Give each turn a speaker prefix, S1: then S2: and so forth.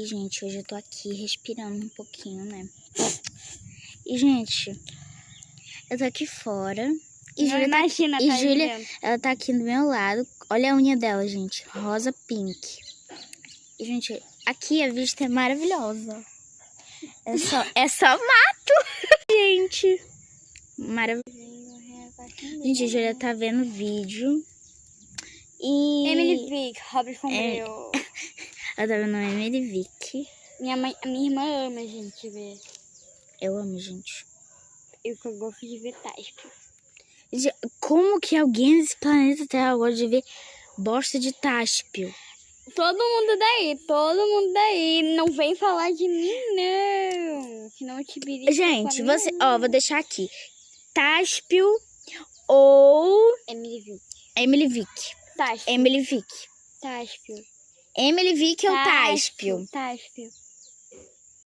S1: E, gente, hoje eu tô aqui respirando um pouquinho, né? E, gente, eu tô aqui fora. E
S2: Não imagina,
S1: e
S2: tá
S1: Júlia,
S2: vendo?
S1: ela tá aqui do meu lado. Olha a unha dela, gente. Rosa pink. E, gente, aqui a vista é maravilhosa. É só mato, gente. Maravilhoso. Gente, a Júlia tá vendo vídeo. E...
S2: Emily Vick, Robson Breu.
S1: Ela tá vendo a Emily Vick.
S2: Minha irmã ama, gente, ver.
S1: Eu amo, gente.
S2: Eu gosto de ver Tasco.
S1: Como que alguém nesse planeta Terra gosta de ver bosta de táspio?
S2: Todo mundo daí. Não vem falar de mim, não. Senão eu te virei.
S1: Gente, você, ó, vou deixar aqui. Táspio ou
S2: Emily Vick.
S1: Emily Vick.
S2: Táspio.
S1: Emily Vick.
S2: Táspio.
S1: Emily Vick ou táspio?
S2: Táspio.